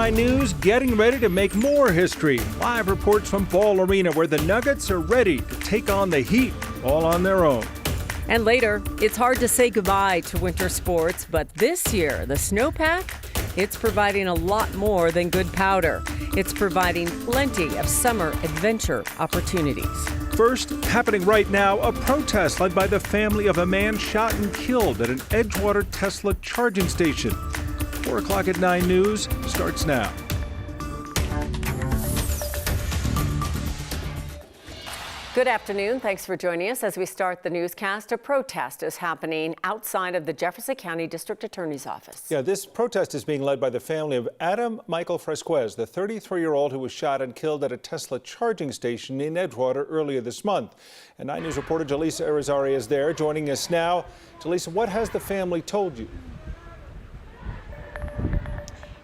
9 News getting ready to make more history. Live reports from Ball Arena where the Nuggets are ready to take on the Heat all on their own. And later, it's hard to say goodbye to winter sports, but this year, the snowpack, it's providing a lot more than good powder. It's providing plenty of summer adventure opportunities. First, happening right now, a protest led by the family of a man shot and killed at an Edgewater Tesla charging station. 4 o'clock at 9 News starts now. Good afternoon. Thanks for joining us as we start the newscast. A protest is happening outside of the Jefferson County District Attorney's Office. Yeah, this protest is being led by the family of Adam Michael Fresquez, the 33-year-old who was shot and killed at a Tesla charging station in Edgewater earlier this month. And 9 News reporter Jaleesa Irizarry is there joining us now. Jaleesa, what has the family told you?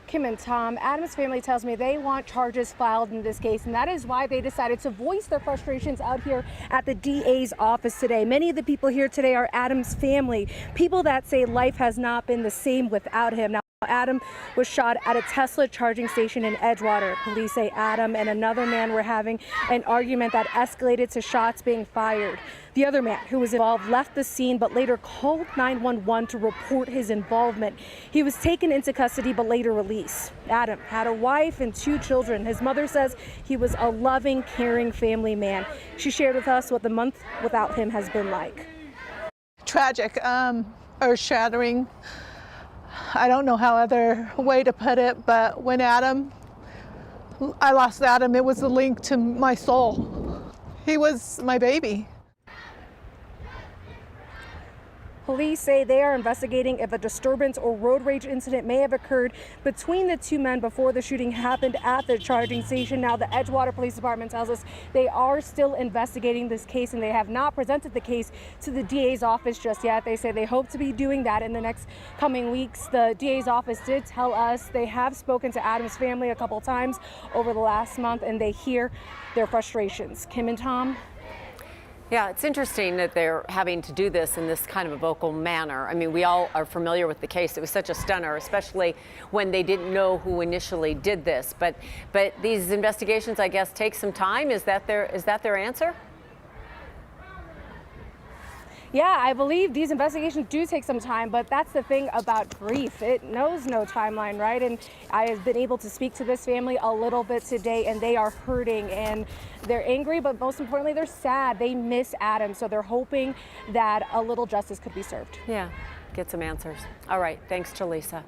Kim and Tom, Adam's family tells me they want charges filed in this case, and that is why they decided to voice their frustrations out here at the DA's office today. Many of the people here today are Adam's family, people that say life has not been the same without him. Now, Adam was shot at a Tesla charging station in Edgewater. Police say Adam and another man were having an argument that escalated to shots being fired. The other man who was involved left the scene but later called 911 to report his involvement. He was taken into custody but later released. Adam had a wife and 2 children. His mother says he was a loving, caring family man. She shared with us what the month without him has been like. Tragic, earth-shattering. I don't know how other way to put it, but when I lost Adam, it was a link to my soul. He was my baby. Police say they are investigating if a disturbance or road rage incident may have occurred between the 2 men before the shooting happened at the charging station. Now, the Edgewater Police Department tells us they are still investigating this case and they have not presented the case to the DA's office just yet. They say they hope to be doing that in the next coming weeks. The DA's office did tell us they have spoken to Adam's family a couple times over the last month and they hear their frustrations. Kim and Tom? Yeah, it's interesting that they're having to do this in this kind of a vocal manner. I mean, we all are familiar with the case. It was such a stunner, especially when they didn't know who initially did this. But these investigations, I guess, take some time. Is that their answer? Yeah, I believe these investigations do take some time, but that's the thing about grief. It knows no timeline, right? And I have been able to speak to this family a little bit today, and they are hurting and they're angry, but most importantly, they're sad. They miss Adam, so they're hoping that a little justice could be served. Yeah, get some answers. All right, thanks, Jaleesa.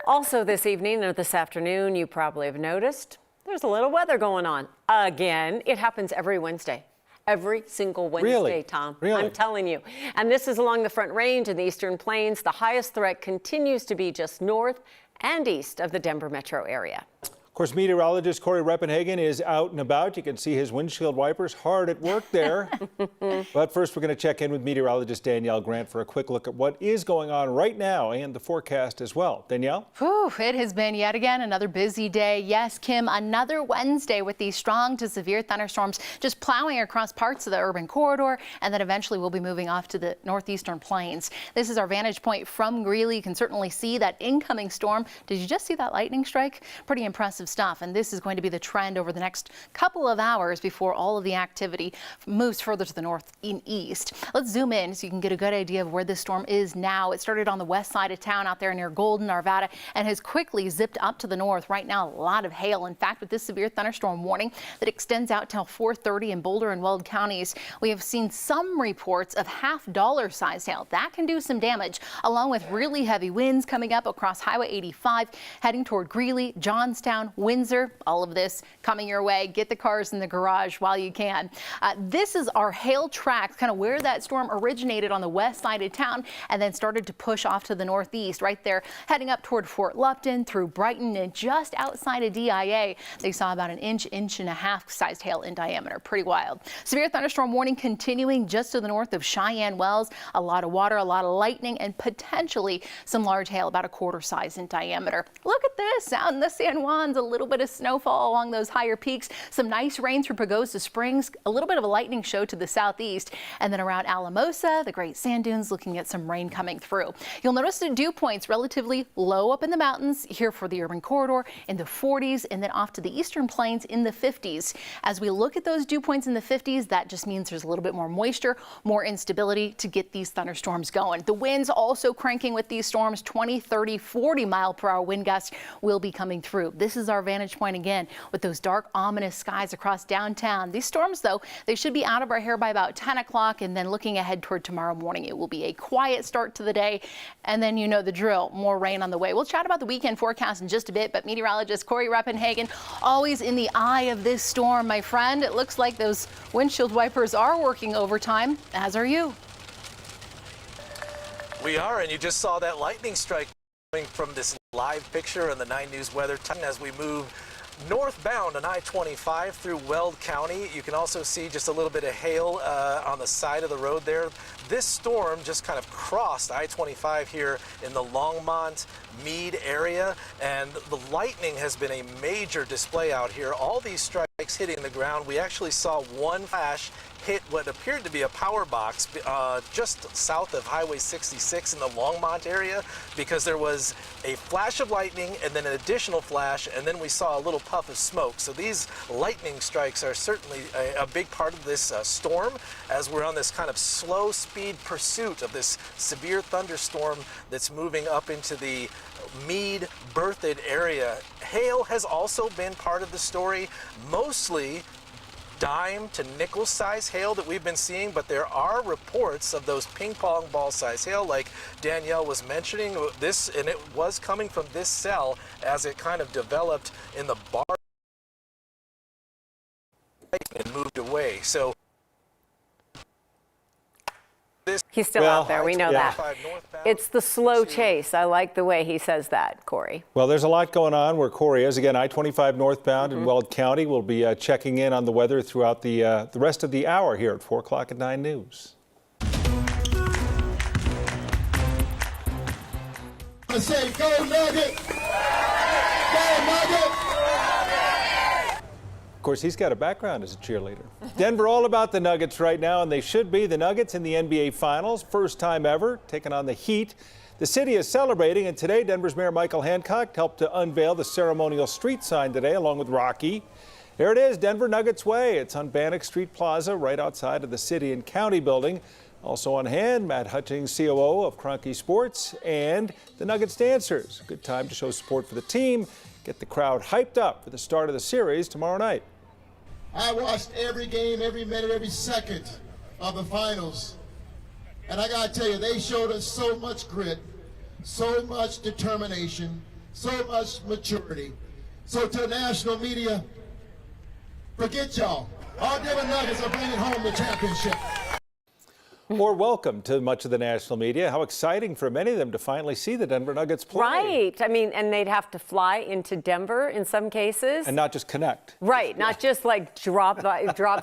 Also this evening or this afternoon, you probably have noticed there's a little weather going on again. It happens every Wednesday. Every single Wednesday, really? Tom. Really? I'm telling you. And this is along the Front Range and the Eastern Plains. The highest threat continues to be just north and east of the Denver metro area. Of course, meteorologist Corey Reppenhagen is out and about. You can see his windshield wipers hard at work there. But first, we're going to check in with meteorologist Danielle Grant for a quick look at what is going on right now and the forecast as well. Danielle? Whew, it has been yet again another busy day. Yes, Kim, another Wednesday with these strong to severe thunderstorms just plowing across parts of the urban corridor, and then eventually we'll be moving off to the northeastern plains. This is our vantage point from Greeley. You can certainly see that incoming storm. Did you just see that lightning strike? Pretty impressive stuff, and this is going to be the trend over the next couple of hours before all of the activity moves further to the north and east. Let's zoom in so you can get a good idea of where this storm is now. It started on the west side of town out there near Golden, Arvada, and has quickly zipped up to the north. Right now, a lot of hail. In fact, with this severe thunderstorm warning that extends out till 4:30 in Boulder and Weld counties, we have seen some reports of half-dollar sized hail. That can do some damage, along with really heavy winds coming up across Highway 85, heading toward Greeley, Johnstown, Windsor. All of this coming your way. Get the cars in the garage while you can. This is our hail tracks, kind of where that storm originated on the west side of town and then started to push off to the northeast right there, heading up toward Fort Lupton through Brighton, and just outside of DIA, they saw about an inch and a half sized hail in diameter. Pretty wild. Severe thunderstorm warning continuing just to the north of Cheyenne Wells. A lot of water, a lot of lightning, and potentially some large hail, about a quarter size in diameter. Look at this out in the San Juans. A little bit of snowfall along those higher peaks, some nice rain through Pagosa Springs, a little bit of a lightning show to the southeast, and then around Alamosa, the Great Sand Dunes, looking at some rain coming through. You'll notice the dew points relatively low up in the mountains here for the urban corridor in the 40s, and then off to the eastern plains in the 50s. As we look at those dew points in the 50s, that just means there's a little bit more moisture, more instability to get these thunderstorms going. The winds also cranking with these storms. 20, 30, 40 mile per hour wind gusts will be coming through. This is our vantage point again with those dark, ominous skies across downtown. These storms, though, they should be out of our hair by about 10 o'clock, and then looking ahead toward tomorrow morning, it will be a quiet start to the day, and then you know the drill, more rain on the way. We'll chat about the weekend forecast in just a bit, but meteorologist Corey Reppenhagen always in the eye of this storm, my friend. It looks like those windshield wipers are working overtime, as are you. We are, and you just saw that lightning strike coming from this live picture on the 9 News weather as we move northbound on I-25 through Weld County. You can also see just a little bit of hail on the side of the road there. This storm just kind of crossed I-25 here in the Longmont, Meade area, and the lightning has been a major display out here. All these strikes hitting the ground. We actually saw one flash hit what appeared to be a power box just south of Highway 66 in the Longmont area, because there was a flash of lightning and then an additional flash, and then we saw a little puff of smoke. So these lightning strikes are certainly a big part of this storm, as we're on this kind of slow speed pursuit of this severe thunderstorm that's moving up into the Meade, Berthoud area. Hail has also been part of the story, mostly dime to nickel size hail that we've been seeing, but there are reports of those ping pong ball size hail like Danielle was mentioning this, and it was coming from this cell as it kind of developed in the bar and moved away. So he's still out there. We know that. It's the slow chase. I like the way he says that, Corey. Well, there's a lot going on where Corey is. Again, I-25 northbound in Weld County. We'll be checking in on the weather throughout the rest of the hour here at 4 o'clock at 9 News. I say, go Nugget! Go Nugget! Of course, he's got a background as a cheerleader. Denver all about the Nuggets right now, and they should be. The Nuggets in the NBA Finals, first time ever, taking on the Heat. The city is celebrating, and today Denver's Mayor Michael Hancock helped to unveil the ceremonial street sign today, along with Rocky. There it is, Denver Nuggets Way. It's on Bannock Street Plaza, right outside of the City and County building. Also on hand, Matt Hutchings, COO of Kroenke Sports, and the Nuggets dancers. Good time to show support for the team, get the crowd hyped up for the start of the series tomorrow night. I watched every game, every minute, every second of the finals. And I gotta tell you, they showed us so much grit, so much determination, so much maturity. So to the national media, forget y'all. Our Denver Nuggets are bringing home the championship. Or welcome to much of the national media. How exciting for many of them to finally see the Denver Nuggets play. Right. I mean, and they'd have to fly into Denver in some cases. And not just connect. Right. Not just like drop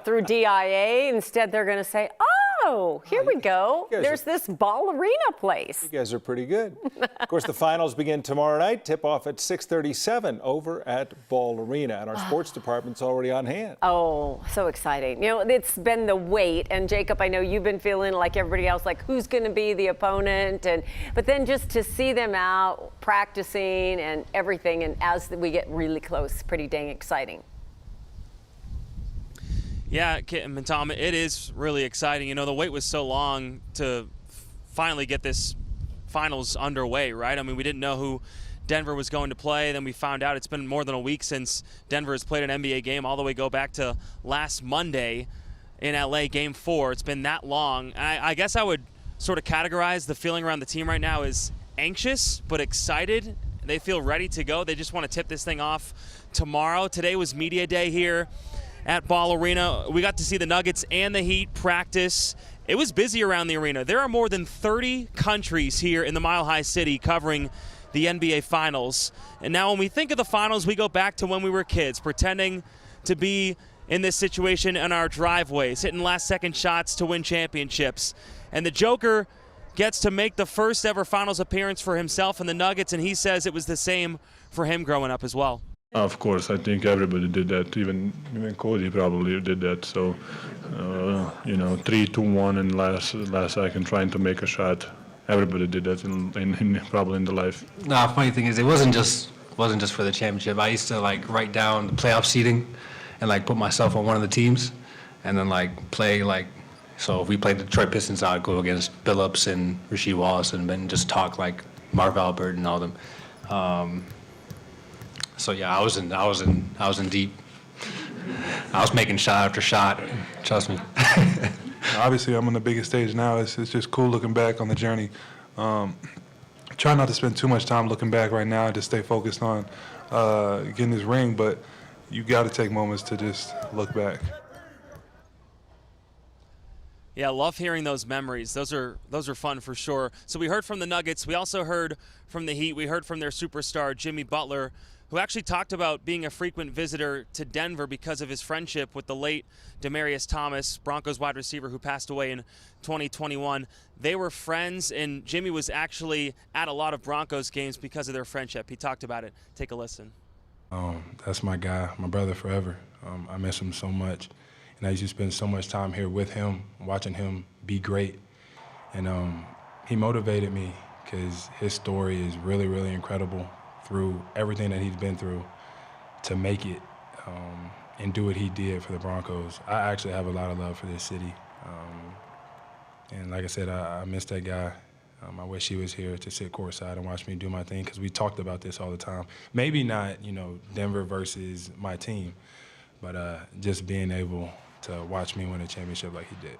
through DIA. Instead, they're going to say, oh, here we go. There's this ball arena place. You guys are pretty good. Of course, the finals begin tomorrow night. Tip off at 6:37 over at Ball Arena. And our sports department's already on hand. Oh, so exciting. You know, it's been the wait. And Jacob, I know you've been feeling like everybody else, like who's going to be the opponent. But then just to see them out practicing and everything, and as we get really close, pretty dang exciting. Yeah, Kim and Tom, it is really exciting. You know, the wait was so long to finally get this finals underway, right? I mean, we didn't know who Denver was going to play. Then we found out it's been more than a week since Denver has played an NBA game, all the way go back to last Monday in LA, Game 4. It's been that long. I guess I would sort of categorize the feeling around the team right now as anxious but excited. They feel ready to go. They just want to tip this thing off tomorrow. Today was media day here at Ball Arena. We got to see the Nuggets and the Heat practice. It was busy around the arena. There are more than 30 countries here in the Mile High City covering the NBA Finals. And now when we think of the Finals, we go back to when we were kids, pretending to be in this situation in our driveways, hitting last-second shots to win championships. And the Joker gets to make the first ever Finals appearance for himself and the Nuggets, and he says it was the same for him growing up as well. Of course, I think everybody did that. Even Cody probably did that. So, 3, 2, 1, and last second trying to make a shot. Everybody did that in probably in the life. Nah, funny thing is, it wasn't just for the championship. I used to like write down the playoff seeding, and like put myself on one of the teams, and then like play like. So if we played the Detroit Pistons, I'd go against Billups and Rasheed Wallace, and then just talk like Marv Albert and all them. So yeah, I was in deep. I was making shot after shot. Trust me. Obviously, I'm on the biggest stage now. It's just cool looking back on the journey. Try not to spend too much time looking back right now. Just stay focused on getting this ring. But you got to take moments to just look back. Yeah, love hearing those memories. Those are fun for sure. So we heard from the Nuggets. We also heard from the Heat. We heard from their superstar, Jimmy Butler, who actually talked about being a frequent visitor to Denver because of his friendship with the late Demaryius Thomas, Broncos wide receiver who passed away in 2021. They were friends, and Jimmy was actually at a lot of Broncos games because of their friendship. He talked about it. Take a listen. That's my guy, my brother forever. I miss him so much. And I used to spend so much time here with him, watching him be great. And he motivated me because his story is really, really incredible through everything that he's been through to make it and do what he did for the Broncos. I actually have a lot of love for this city. And like I said, I miss that guy. I wish he was here to sit courtside and watch me do my thing because we talked about this all the time. Maybe not, Denver versus my team, but just being able to watch me win a championship like he did.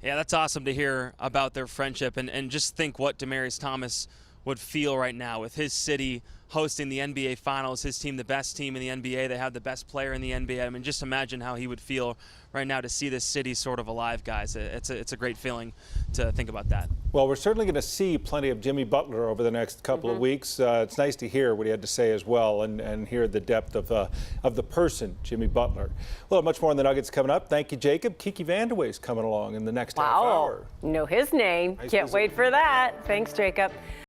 Yeah, that's awesome to hear about their friendship, and just think what Demaryius Thomas would feel right now with his city hosting the NBA Finals, his team the best team in the NBA, they have the best player in the NBA. I mean, just imagine how he would feel right now to see this city sort of alive, guys. It's a great feeling to think about that. Well, we're certainly going to see plenty of Jimmy Butler over the next couple of weeks. It's nice to hear what he had to say as well, and hear the depth of the person, Jimmy Butler. Well, much more on the Nuggets coming up. Thank you, Jacob. Kiki Vandeweghe's coming along in the next half hour. Know his name. Nice Can't visit. wait for that. Thanks, Jacob.